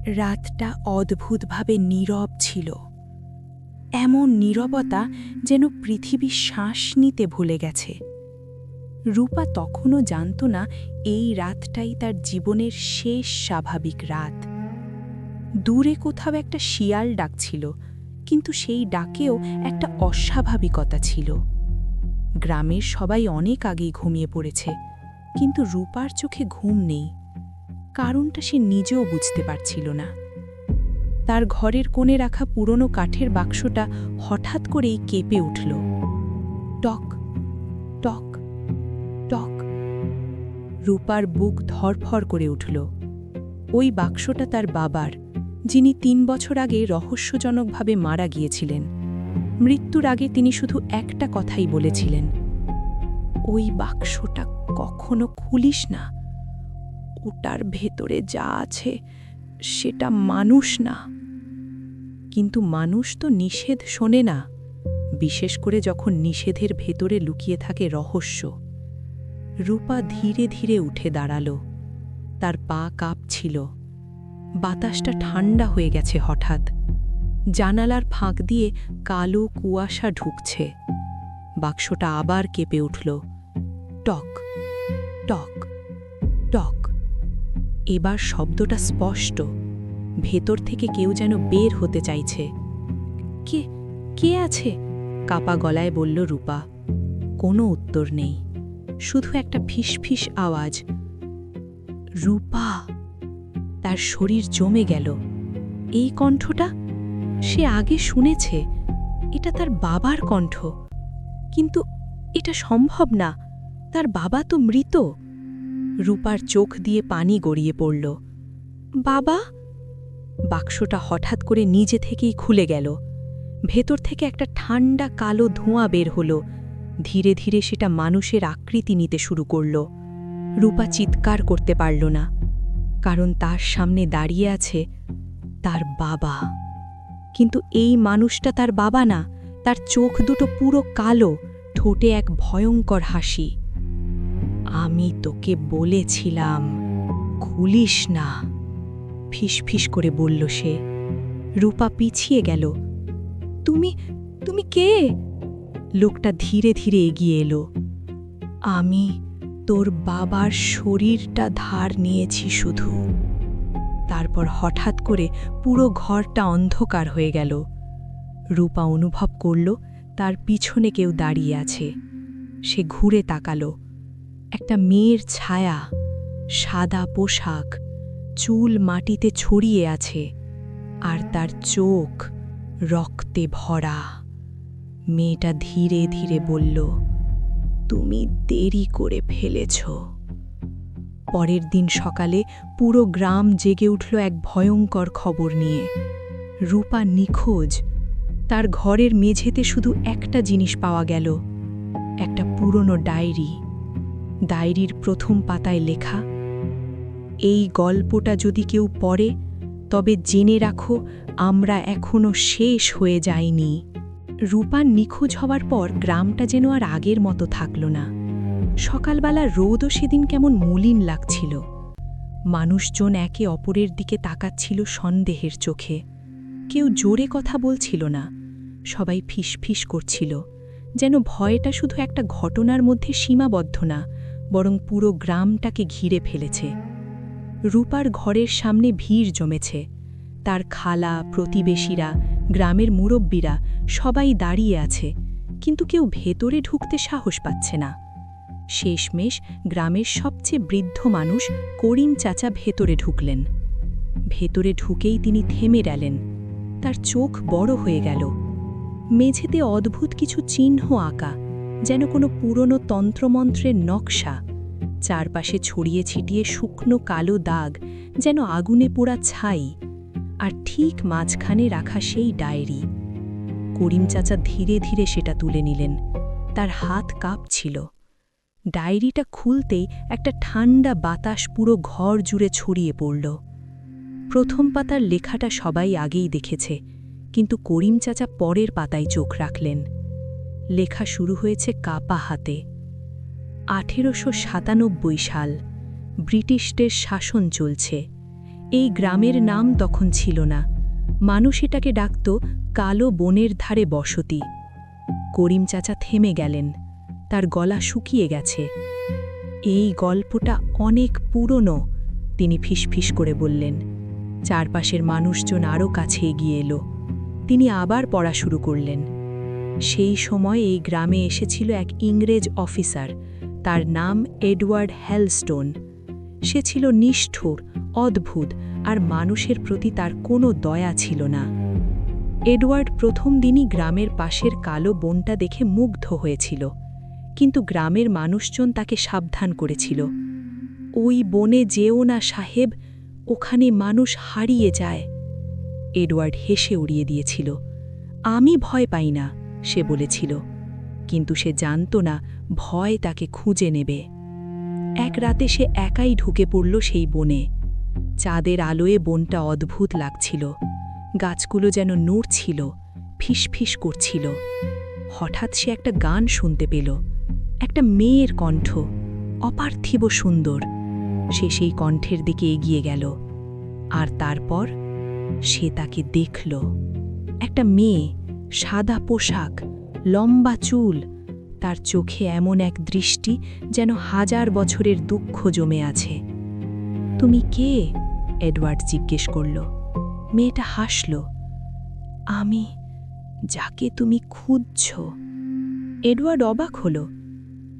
রাতটা অদ্ভুতভাবে নীরব ছিল, এমন নীরবতা যেন পৃথিবী শ্বাস নিতে ভুলে গেছে। রূপা তখনও জানত না এই রাতটাই তার জীবনের শেষ স্বাভাবিক রাত। দূরে কোথাও একটা শিয়াল ডাকছিল, কিন্তু সেই ডাকেও একটা অস্বাভাবিকতা ছিল। গ্রামের সবাই অনেক আগেই ঘুমিয়ে পড়েছে, কিন্তু রূপার চোখে ঘুম নেই। কারণটা সে নিজেও বুঝতে পারছিল না। তার ঘরের কোণে রাখা পুরনো কাঠের বাক্সটা হঠাৎ করেই কেঁপে উঠল। টক টক টক। রূপার বুক ধড়ফড় করে উঠল। ওই বাক্সটা তার বাবার, যিনি ৩ বছর আগে রহস্যজনকভাবে মারা গিয়েছিলেন। মৃত্যুর আগে তিনি শুধু একটা কথাই বলেছিলেন, ওই বাক্সটা কখনো খুলিস না। ওটার ভেতরে যা আছে সেটা মানুষ না। কিন্তু মানুষ তো নিষেধ শোনে না, বিশেষ করে যখন নিষেধের ভেতরে লুকিয়ে থাকে রহস্য। রূপা ধীরে ধীরে উঠে দাঁড়াল। তার পা কাঁপছিল। বাতাসটা ঠান্ডা হয়ে গেছে হঠাৎ। জানালার ফাঁক দিয়ে কালো কুয়াশা ঢুকছে। বাক্সটা আবার কেঁপে উঠল। টক টক টক। এবার শব্দটা স্পষ্ট। ভেতর থেকে কেউ যেন বের হতে চাইছে। কে কে আছে? কাপা গলায় বলল রূপা। কোনো উত্তর নেই, শুধু একটা ফিসফিস আওয়াজ, রূপা। তার শরীর জমে গেল। এই কণ্ঠটা সে আগে শুনেছে। এটা তার বাবার কণ্ঠ। কিন্তু এটা সম্ভব না, তার বাবা তো মৃত। রূপার চোখ দিয়ে পানি গড়িয়ে পড়ল। বাবা! বাক্সটা হঠাৎ করে নিজে থেকেই খুলে গেল। ভেতর থেকে একটা ঠান্ডা কালো ধোঁয়া বের হল। ধীরে ধীরে সেটা মানুষের আকৃতি নিতে শুরু করল। রূপা চিৎকার করতে পারল না, কারণ তার সামনে দাঁড়িয়ে আছে তার বাবা। কিন্তু এই মানুষটা তার বাবা না। তার চোখ দুটো পুরো কালো, ঠোঁটে এক ভয়ঙ্কর হাসি। আমি তোকে বলেছিলাম, খুলিস না, ফিসফিস করে বলল সে। রূপা পিছিয়ে গেল। তুমি তুমি কে? লোকটা ধীরে ধীরে এগিয়ে এলো। আমি তোর বাবার শরীরটা ধার নিয়েছি শুধু। তারপর হঠাৎ করে পুরো ঘরটা অন্ধকার হয়ে গেল। রূপা অনুভব করল তার পিছনে কেউ দাঁড়িয়ে আছে। সে ঘুরে তাকালো। একটা মেয়ের ছায়া, সাদা পোশাক, চুল মাটিতে ছড়িয়ে আছে, আর তার চোখ রক্তে ভরা। মেয়েটা ধীরে ধীরে বলল, তুমি দেরি করে ফেলেছ। পরের দিন সকালে পুরো গ্রাম জেগে উঠল এক ভয়ঙ্কর খবর নিয়ে। রূপা নিখোঁজ। তার ঘরের মেঝেতে শুধু একটা জিনিস পাওয়া গেল, একটা পুরনো ডায়েরি। ডায়েরির প্রথম পাতায় লেখা, এই গল্পটা যদি কেউ পড়ে তবে জেনে রাখো আমরা এখনো শেষ হয়ে যাইনি। রূপার নিখোঁজ হওয়ার পর গ্রামটা যেন আর আগের মতো থাকল না। সকালবেলা রোদও সেদিন কেমন মলিন লাগছিল। মানুষজন একে অপরের দিকে তাকাচ্ছিল সন্দেহের চোখে। কেউ জোরে কথা বলছিল না, সবাই ফিসফিস করছিল, যেন ভয়টা শুধু একটা ঘটনার মধ্যে সীমাবদ্ধ না, বরং পুরো গ্রামটাকে ঘিরে ফেলেছে। রূপার ঘরের সামনে ভিড় জমেছে। তার খালা, প্রতিবেশীরা, গ্রামের মুরব্বীরা সবাই দাঁড়িয়ে আছে, কিন্তু কেউ ভেতরে ঢুকতে সাহস পাচ্ছে না। শেষমেশ গ্রামের সবচেয়ে বৃদ্ধ মানুষ করিম চাচা ভেতরে ঢুকলেন। ভেতরে ঢুকেই তিনি থেমে গেলেন। তার চোখ বড় হয়ে গেল। মেঝেতে অদ্ভুত কিছু চিহ্ন আঁকা, যেন কোনো পুরনো তন্ত্রমন্ত্রের নকশা। চারপাশে ছড়িয়ে ছিটিয়ে শুকনো কালো দাগ, যেন আগুনে পোড়া ছাই। আর ঠিক মাঝখানে রাখা সেই ডায়েরি। করিম চাচা ধীরে ধীরে সেটা তুলে নিলেন। তার হাত কাঁপছিল। ডায়েরিটা খুলতেই একটা ঠান্ডা বাতাস পুরো ঘর জুড়ে ছড়িয়ে পড়ল। প্রথম পাতার লেখাটা সবাই আগেই দেখেছে, কিন্তু করিম চাচা পরের পাতায় চোখ রাখলেন। লেখা শুরু হয়েছে কাপা হাতে। ১৮৯৭ সাল, ব্রিটিশদের শাসন চলছে। এই গ্রামের নাম তখন ছিল না, মানুষ এটাকে ডাকত কালো বনের ধারে বসতি। করিম চাচা থেমে গেলেন, তার গলা শুকিয়ে গেছে। এই গল্পটা অনেক পুরনো, তিনি ফিসফিস করে বললেন। চারপাশের মানুষজন আরও কাছে এগিয়ে এলো। তিনি আবার পড়া শুরু করলেন। সেই সময় এই গ্রামে এসেছিল এক ইংরেজ অফিসার, তার নাম এডওয়ার্ড হ্যালস্টোন। সে ছিল নিষ্ঠুর, অদ্ভুত, আর মানুষের প্রতি তার কোনো দয়া ছিল না। এডওয়ার্ড প্রথম দিনই গ্রামের পাশের কালো বনটা দেখে মুগ্ধ হয়েছিল, কিন্তু গ্রামের মানুষজন তাকে সাবধান করেছিল। ওই বনে যেও না সাহেব, ওখানে মানুষ হারিয়ে যায়। এডওয়ার্ড হেসে উড়িয়ে দিয়েছিল। আমি ভয় পাই না, সে বলেছিল, কিন্তু সে জানত না ভয় তাকে খুঁজে নেবে। এক রাতে সে একাই ঢুকে পড়ল সেই বনে। চাঁদের আলোয় বনটা অদ্ভুত লাগছিল, গাছগুলো যেন নড়ছিল, ফিসফিস করছিল। হঠাৎ সে একটা গান শুনতে পেল, একটা মেয়ের কণ্ঠ, অপার্থিব সুন্দর। সে সেই কণ্ঠের দিকে এগিয়ে গেল, আর তারপর সে তাকে দেখল। একটা মেয়ে, সাদা পোশাক, লম্বা চুল, তার চোখে এমন এক দৃষ্টি যেন 1000 বছরের দুঃখ জমে আছে। তুমি কে? এডওয়ার্ড জিজ্ঞেস করল। মেয়েটা হাসল। আমি, যাকে তুমি খুঁজছ। এডওয়ার্ড অবাক হল।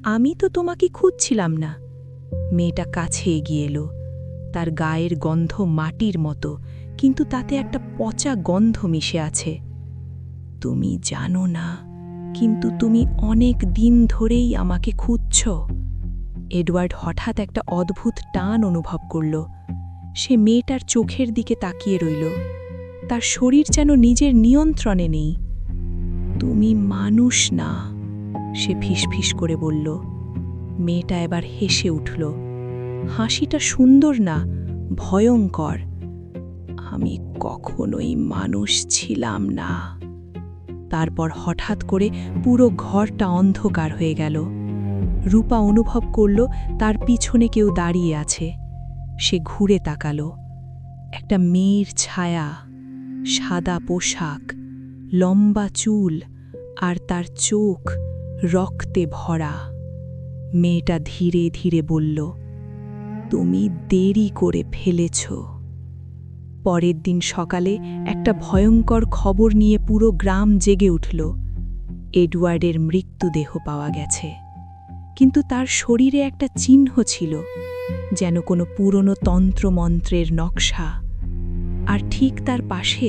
আমি তো তোমাকে খুঁজছিলাম না। মেয়েটা কাছে এগিয়ে এলো। তার গায়ের গন্ধ মাটির মতো, কিন্তু তাতে একটা পচা গন্ধ মিশে আছে। তুমি জানো না, কিন্তু তুমি অনেক দিন ধরেই আমাকে খুঁজছ। এডওয়ার্ড হঠাৎ একটা অদ্ভুত টান অনুভব করল। সে মেয়েটার চোখের দিকে তাকিয়ে রইল। তার শরীর যেন নিজের নিয়ন্ত্রণে নেই। তুমি মানুষ না, সে ফিসফিস করে বলল। মেয়েটা এবার হেসে উঠল। হাসিটা সুন্দর না, ভয়ঙ্কর। আমি কখনোই মানুষ ছিলাম না। তারপর হঠাৎ করে পুরো ঘরটা অন্ধকার হয়ে গেল। রূপা অনুভব করল তার পিছনে কেউ দাঁড়িয়ে আছে। সে ঘুরে তাকালো। একটা মেয়ের ছায়া, সাদা পোশাক, লম্বা চুল, আর তার চোখ রক্তে ভরা। মেয়েটা ধীরে ধীরে বলল, তুমি দেরি করে ফেলেছ। পরের দিন সকালে একটা ভয়ঙ্কর খবর নিয়ে পুরো গ্রাম জেগে উঠল। এডওয়ার্ডের মৃত্যুদেহ পাওয়া গেছে, কিন্তু তার শরীরে একটা চিহ্ন ছিল, যেন কোনো পুরনো তন্ত্রমন্ত্রের নকশা। আর ঠিক তার পাশে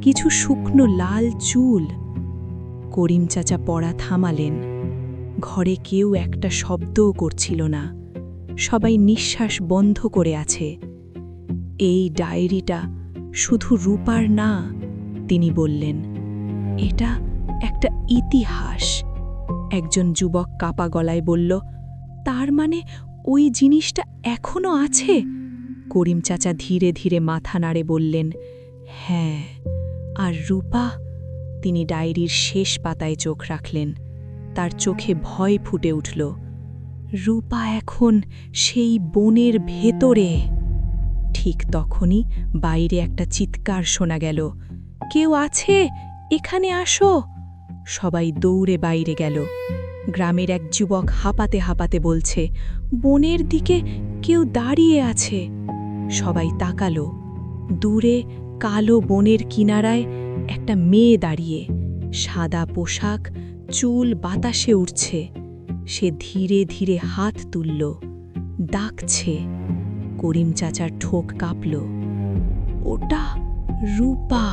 কিছু শুকনো লাল চুল। করিম চাচা পড়া থামালেন। ঘরে কেউ একটা শব্দও করছিল না, সবাই নিঃশ্বাস বন্ধ করে আছে। এই ডায়েরিটা শুধু রূপার না, তিনি বললেন, এটা একটা ইতিহাস। একজন যুবক কাপা গলায় বলল, তার মানে ওই জিনিসটা এখনো আছে? করিম চাচা ধীরে ধীরে মাথা নাড়ে বললেন, হ্যাঁ। আর রূপা? তিনি ডায়েরির শেষ পাতায় চোখ রাখলেন। তার চোখে ভয় ফুটে উঠল। রূপা এখন সেই বনের ভেতরে। ঠিক তখনই বাইরে একটা চিৎকার শোনা গেল, কেউ আছে? এখানে আসো। সবাই দৌড়ে বাইরে গেল। গ্রামের এক যুবক হাঁপাতে হাঁপাতে বলছে, বনের দিকে কেউ দাঁড়িয়ে আছে। সবাই তাকালো। দূরে কালো বনের কিনারায় একটা মেয়ে দাঁড়িয়ে, সাদা পোশাক, চুল বাতাসে উঠছে। সে ধীরে ধীরে হাত তুলল, ডাকছে। করিম চাচার ঠোঁট কাঁপল। ওটা রূপা।